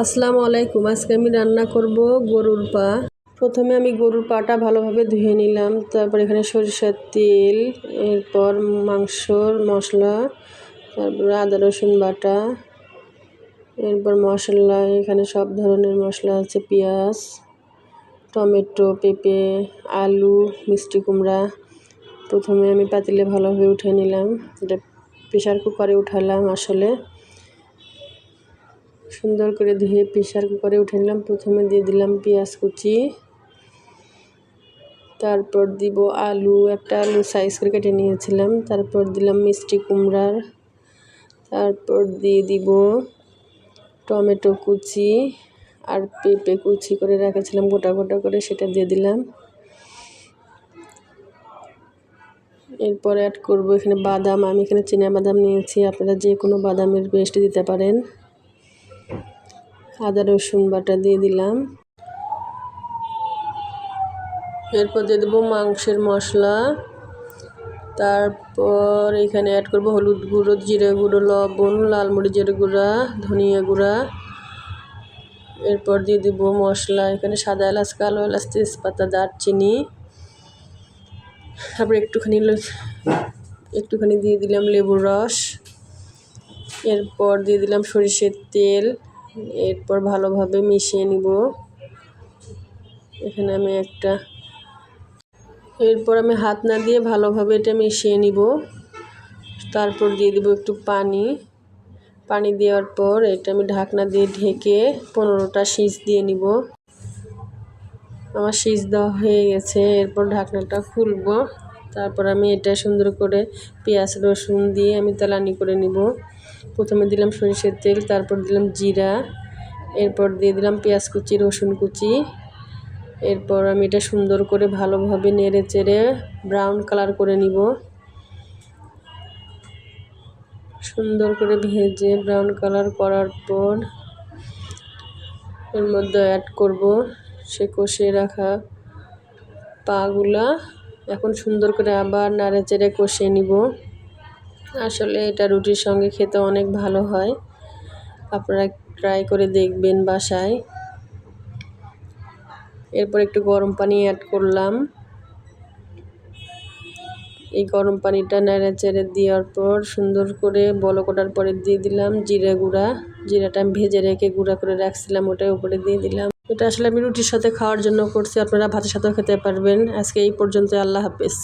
আসসালামু আলাইকুম। আজকে আমি রান্না করব গরুর পা। প্রথমে আমি গরুর পাটা ভালোভাবে ধুয়ে নিলাম। তারপর এখানে সরিষার তেল, এরপর মাংসর মশলা, তারপর আদা রসুন বাটা, এরপর মশলা এখানে সব ধরনের মশলা আছে, পেঁয়াজ, টমেটো, পেঁপে, আলু, মিষ্টি কুমড়া। প্রথমে আমি পাতিলে ভালোভাবে উঠে নিলাম, এটা প্রেশার কুকারে উঠালাম। আসলে সুন্দর করে ধুয়ে প্রেশার কুকারে উঠে নিলাম। প্রথমে দিয়ে দিলাম পেঁয়াজ কুচি, তারপর দিব আলু, একটা আলু সাইজ করে কেটে নিয়েছিলাম। তারপর দিলাম মিষ্টি কুমড়ার, তারপর দিয়ে দিব টমেটো কুচি আর পেঁপে কুচি করে রেখেছিলাম গোটা গোটা করে, সেটা দিয়ে দিলাম। এরপর অ্যাড করব এখানে বাদাম। আমি এখানে চীনা বাদাম নিয়েছি, আপনারা যে কোনো বাদামের পেস্ট দিতে পারেন। আদা রসুন বাটা দিয়ে দিলাম। এরপর দিয়ে দেবো মাংসের মশলা, তারপর এখানে অ্যাড করব হলুদ গুঁড়ো, জিরে গুঁড়ো, লবণ, লাল মরিচের গুঁড়া, ধনিয়া গুঁড়া। এরপর দিয়ে দেব মশলা, এখানে সাদা এলাচ, কালো এলাচ, তেজপাতা, দারচিনি। তারপর একটুখানি দিয়ে দিলাম লেবুর রস। এরপর দিয়ে দিলাম সরিষার তেল। এরপর ভালোভাবে মিশিয়ে নিব। এখানে এরপর আমি হাত না দিয়ে ভালোভাবে এটা মিশিয়ে নিব। তারপর দিয়ে দিব একটু পানি দেওয়ার পর এটা আমি ঢাকনা দিয়ে ঢেকে 15টা সিজ দিয়ে নিব। আমার সিজ দেওয়া হয়ে গেছে। এরপর ঢাকনাটা খুলব। তারপর আমি এটা সুন্দর করে পেঁয়াজ রসুন দিয়ে আমি তেলানি করে নিব। প্রথমে দিলাম সরিষার তেল, তারপর দিলাম জিরা, এরপর দিয়ে দিলাম পেঁয়াজ কুচি, রসুন কুচি। এরপর আমি এটা সুন্দর করে ভালোভাবে নেড়ে চেড়ে ব্রাউন কালার করে নিব। সুন্দর করে ভেজে ব্রাউন কালার করার পর এর মধ্যে অ্যাড করব সে কষিয়ে রাখা পাগুলা। এখন সুন্দর করে আবার নাড়ে চেড়ে কষিয়ে নিব। আসলে এটা রুটির সঙ্গে খেতে অনেক ভালো হয়, আপনারা ট্রাই করে দেখবেন বাসায়। এরপর একটু গরম পানি অ্যাড করলাম। এই গরম পানিটা নেড়ে চেড়ে দেওয়ার পর সুন্দর করে বলক ওঠার পরে দিয়ে দিলাম জিরা গুঁড়া। জিরাটা আমি ভেজে রেখে গুঁড়া করে রাখছিলাম, ওটাই উপরে দিয়ে দিলাম। এটা আসলে আমি রুটির সাথে খাওয়ার জন্য করছি, আপনারা ভাতের সাথেও খেতে পারবেন। আজকে এই পর্যন্ত, আল্লাহ হাফেজ।